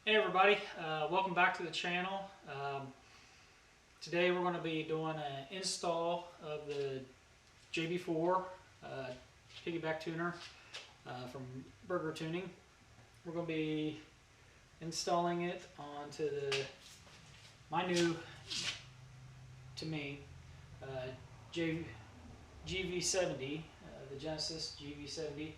Hey everybody, welcome back to the channel. Today we're going to be doing an install of the JB4 piggyback tuner from Burger Tuning. We're going to be installing it onto my new, to me, GV70, the Genesis GV70.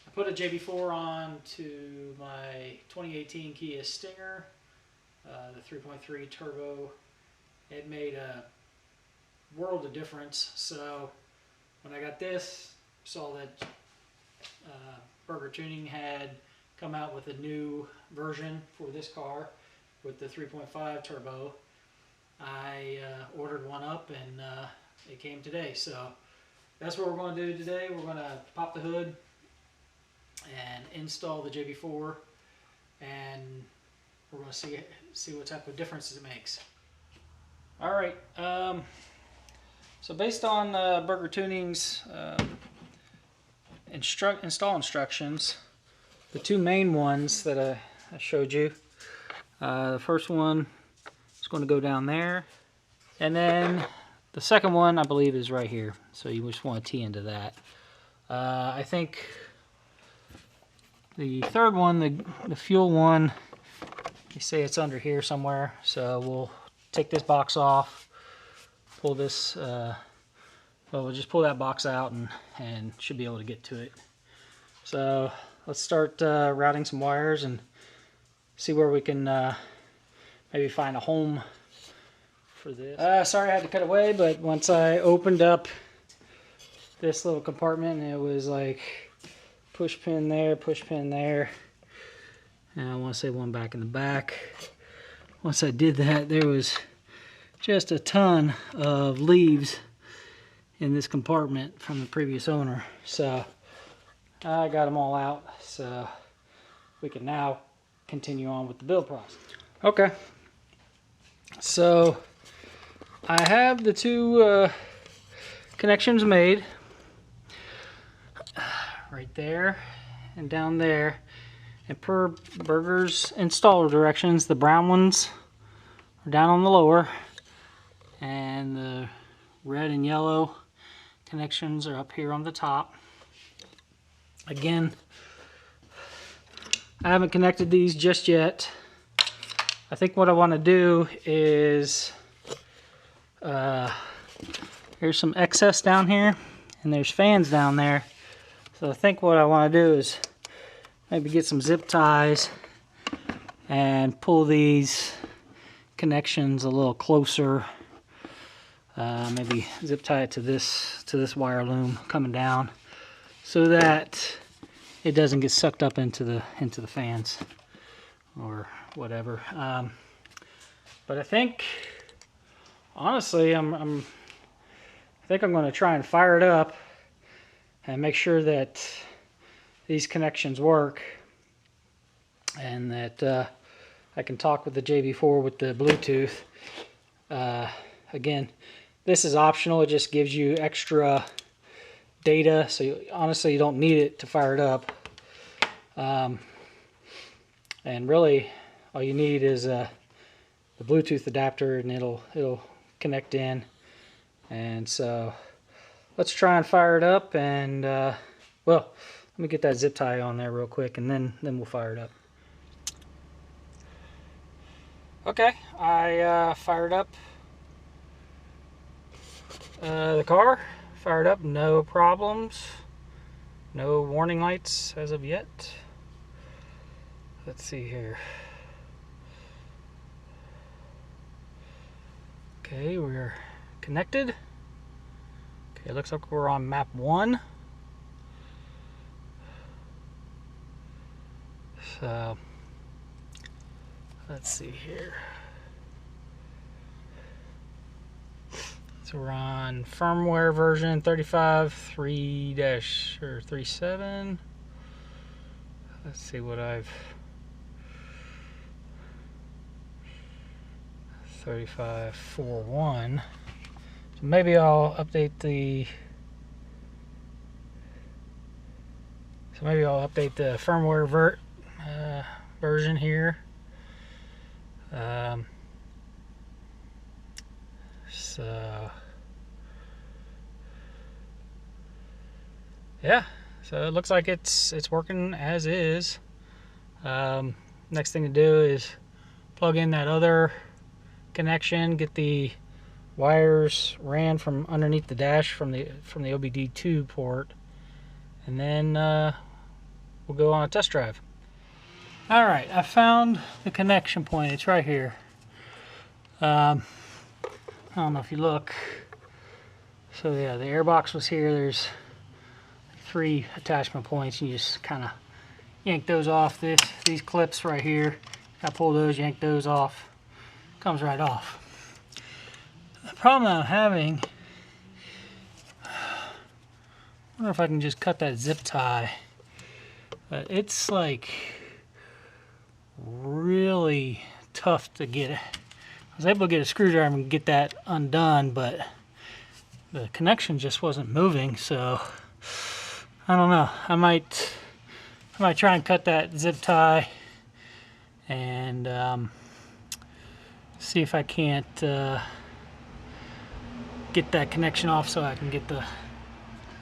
I put a JB4 on to my 2018 Kia Stinger, the 3.3 turbo. It made a world of difference. So when I got this, saw that Burger Tuning had come out with a new version for this car with the 3.5 turbo. I ordered one up and it came today. So that's what we're going to do today. We're going to pop the hood and install the JB4, and we're going to see what type of differences it makes. All right, so based on Burger Tuning's install instructions, the two main ones that I showed you, the first one is going to go down there, and then the second one I believe is right here, so you just want to tee into that. I think the third one, the fuel one, they say it's under here somewhere, so we'll take this box off, pull this, well, we'll just pull that box out and should be able to get to it. So let's start routing some wires and see where we can maybe find a home for this. Sorry I had to cut away, but once I opened up this little compartment, it was like push pin there, and I want to say one back in the back. Once I did that, there was just a ton of leaves in this compartment from the previous owner. So I got them all out, so we can now continue on with the build process. Okay, so I have the two connections made right there and down there, and per Burger's installer directions, the brown ones are down on the lower and the red and yellow connections are up here on the top. Again, I haven't connected these just yet. I think what I want to do is here's some excess down here and there's fans down there. So I think what I want to do is maybe get some zip ties and pull these connections a little closer. Maybe zip tie it to this wire loom coming down, so that it doesn't get sucked up into the fans or whatever. But I think, honestly, I think I'm going to try and fire it up and make sure that these connections work, and that I can talk with the JB4 with the Bluetooth. Again, this is optional. It just gives you extra data, so honestly you don't need it to fire it up. And really all you need is the Bluetooth adapter, and it'll connect in. And so let's try and fire it up, and well, let me get that zip tie on there real quick, and then we'll fire it up. Okay, I fired up the car. Fired up, no problems, no warning lights as of yet. Let's see here. Okay, we're connected. Okay, it looks like we're on map 1. So let's see here. So we're on firmware version 35.3-37. Let's see what I've 35.4.1. So maybe I'll update the firmware version here. So yeah, so it looks like it's working as is. Next thing to do is plug in that other connection, get the wires ran from underneath the dash from the OBD2 port, and then we'll go on a test drive. All right, I found the connection point. It's right here. I don't know if you look. So yeah, the airbox was here. There's 3 attachment points. You just kind of yank those off. These clips right here. I pull those, yank those off. Comes right off. The problem that I'm having, I wonder if I can just cut that zip tie. But it's like really tough to get it. I was able to get a screwdriver and get that undone, but the connection just wasn't moving, so I don't know. I might try and cut that zip tie and see if I can't get that connection off so I can get the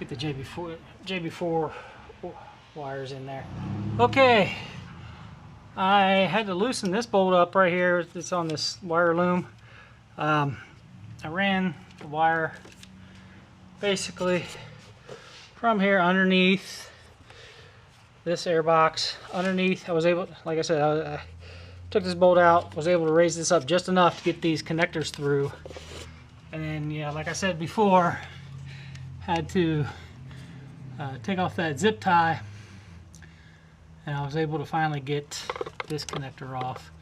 JB4 wires in there. Okay, I had to loosen this bolt up right here. It's on this wire loom. I ran the wire basically from here underneath this air box. Underneath, I was able, like I said, I took this bolt out, was able to raise this up just enough to get these connectors through. And then, yeah, like I said before, had to take off that zip tie, and I was able to finally get this connector off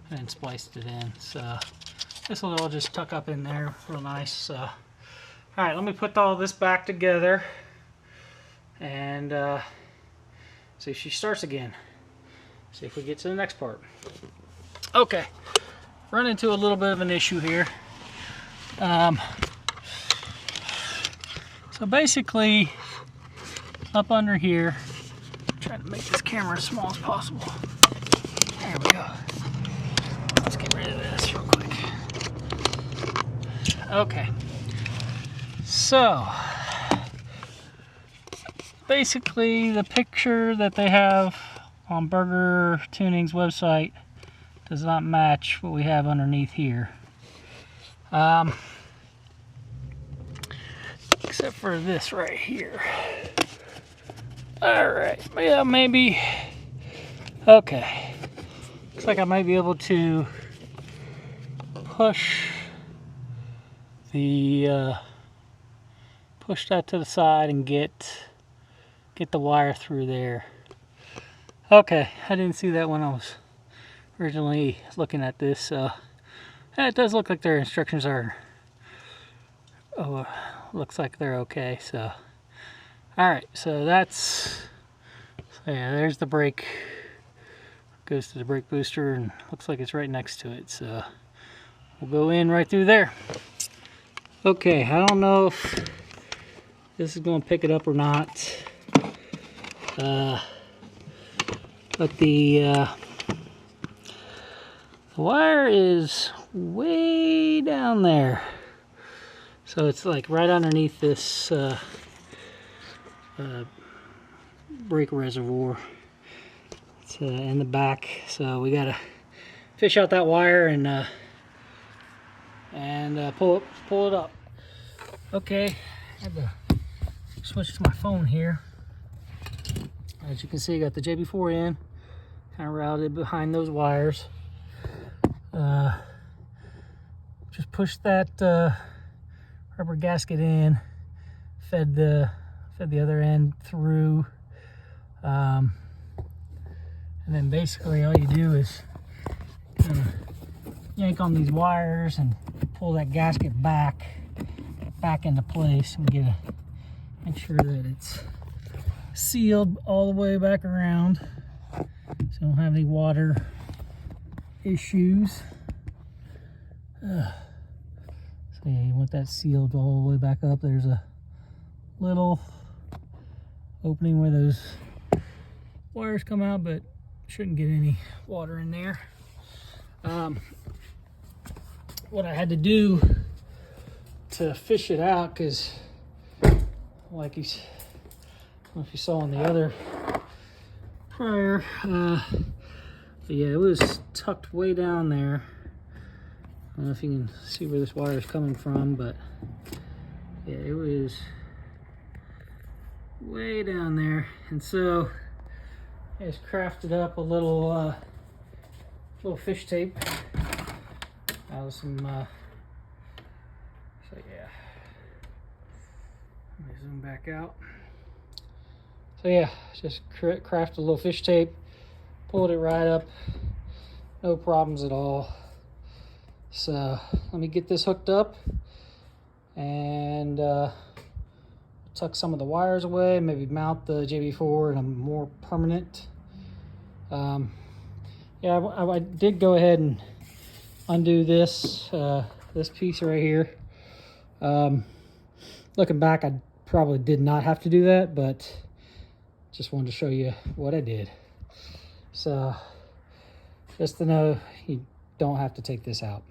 and then spliced it in. So this will all just tuck up in there real nice. So, all right, let me put all this back together and see if she starts again. See if we get to the next part. Okay, run into a little bit of an issue here. So basically, up under here, trying to make this camera as small as possible. There we go. Let's get rid of this real quick. Okay. So, basically the picture that they have on Burger Tuning's website does not match what we have underneath here. Except for this right here. Alright, yeah, maybe. Okay. Looks like I might be able to push that to the side and get the wire through there. Okay, I didn't see that when I was originally looking at this, so it does look like their instructions are, looks like they're okay. So alright, so that's, so yeah, there's the brake, goes to the brake booster, and looks like it's right next to it, so we'll go in right through there. Okay, I don't know if this is going to pick it up or not, but the wire is way down there, so it's like right underneath this brake reservoir. It's in the back, so we gotta fish out that wire and pull it up. Okay, I had to switch to my phone here. As you can see, I got the JB4 in, kind of routed behind those wires. Just pushed that rubber gasket in, fed the other end through, and then basically all you do is kind of yank on these wires and pull that gasket back into place, and make sure that it's sealed all the way back around so you don't have any water issues. So yeah, you want that sealed all the way back up. There's a little opening where those wires come out, but shouldn't get any water in there. What I had to do to fish it out, because like I don't know if you saw on the other prior, but yeah, it was tucked way down there. I don't know if you can see where this wire is coming from, but yeah, it was way down there. And so I just crafted up a little fish tape out of some so yeah, let me zoom back out. So yeah, just crafted a little fish tape, pulled it right up, no problems at all. So let me get this hooked up and tuck some of the wires away, maybe mount the JB4 in a more permanent. Yeah, I did go ahead and undo this this piece right here. Looking back, I probably did not have to do that, but just wanted to show you what I did. So just to know you don't have to take this out.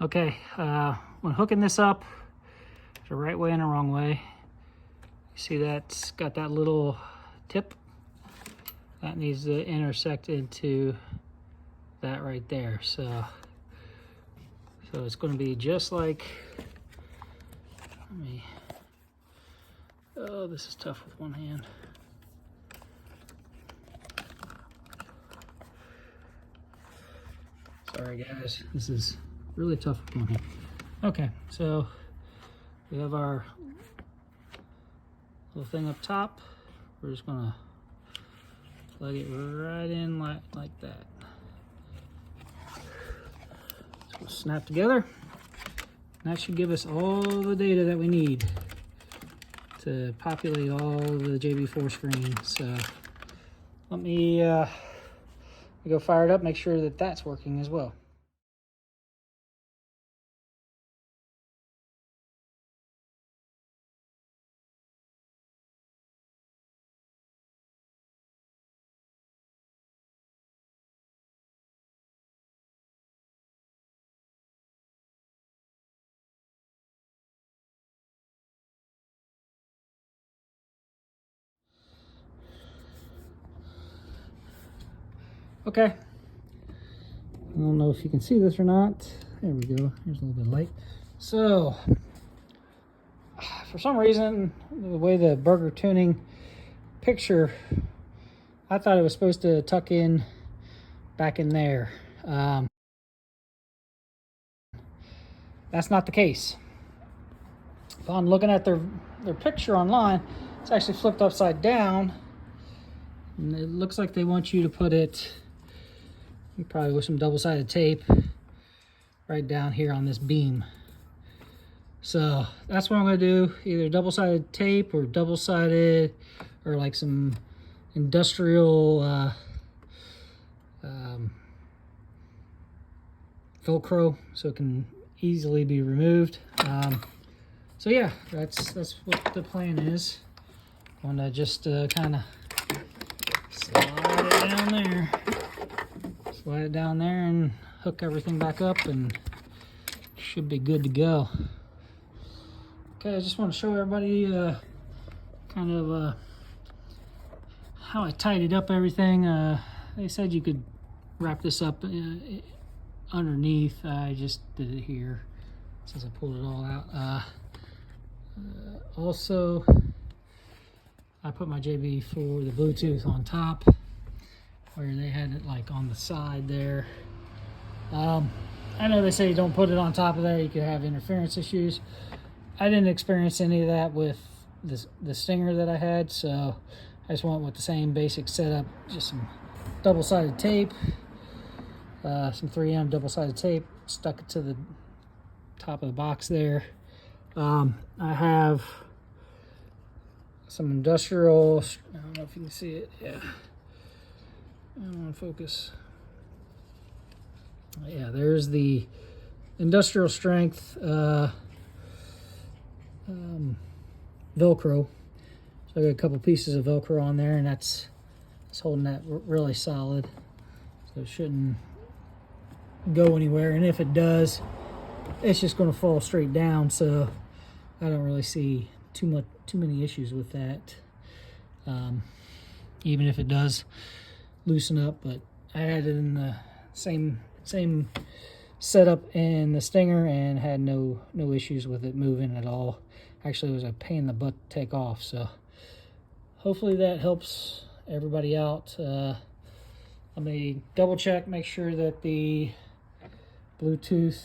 Okay, when hooking this up, there's a right way and a wrong way. You see that's got that little tip that needs to intersect into that right there. So it's going to be just like, oh, this is tough with one hand. Sorry guys, this is really tough with one hand. Okay, so we have our little thing up top. We're just gonna plug it right in like that. So we'll snap together. And that should give us all the data that we need to populate all the JB4 screens. So let me go fire it up, make sure that that's working as well. Okay, I don't know if you can see this or not. There we go, here's a little bit of light. So, for some reason, the way the burger tuning picture, I thought it was supposed to tuck in back in there. That's not the case. Upon looking at their picture online, it's actually flipped upside down. And it looks like they want you to put it, probably with some double-sided tape, right down here on this beam. So that's what I'm going to do, either double-sided tape or double-sided, or like some industrial Velcro, so it can easily be removed. So yeah, that's what the plan is. I'm going to just kind of slide it down there and hook everything back up, and should be good to go. Okay, I just want to show everybody kind of how I tidied up everything. They said you could wrap this up underneath. I just did it here since I pulled it all out. Also, I put my JB4, the Bluetooth, on top, where they had it like on the side there. I know they say you don't put it on top of there, you could have interference issues. I didn't experience any of that with the Stinger that I had, so I just went with the same basic setup, just some double-sided tape, some 3M double-sided tape, stuck it to the top of the box there. I have some industrial, I don't know if you can see it, yeah. I don't want to focus. Yeah, there's the industrial strength Velcro. So I got a couple pieces of Velcro on there, and that's It's holding that really solid, so it shouldn't go anywhere. And if it does, it's just going to fall straight down. So I don't really see too many issues with that. Even if it does loosen up, but I had it in the same setup in the Stinger and had no issues with it moving at all. Actually, it was a pain in the butt to take off. So hopefully that helps everybody out. Let me double check, make sure that the Bluetooth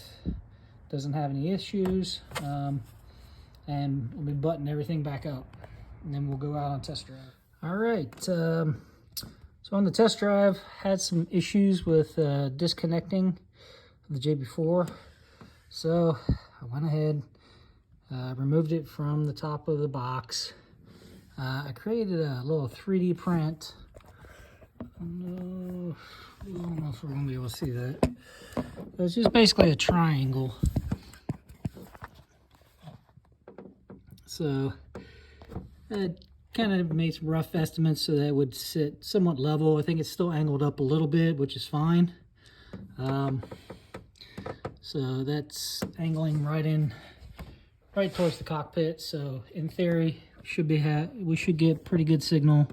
doesn't have any issues, and let me button everything back up, and then we'll go out on test drive. All right, so on the test drive, had some issues with disconnecting the JB4. So I went ahead, removed it from the top of the box. I created a little 3D print. I don't know if we're gonna be able to see that. It's just basically a triangle. So I kind of made some rough estimates so that it would sit somewhat level. I think it's still angled up a little bit, which is fine. So that's angling right towards the cockpit. So in theory, we should get pretty good signal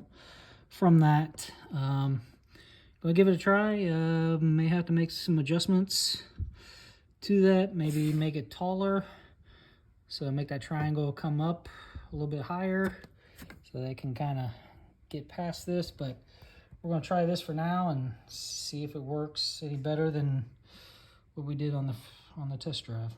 from that. Gonna give it a try. May have to make some adjustments to that. Maybe make it taller. So make that triangle come up a little bit higher, so they can kind of get past this. But we're gonna try this for now and see if it works any better than what we did on the test drive.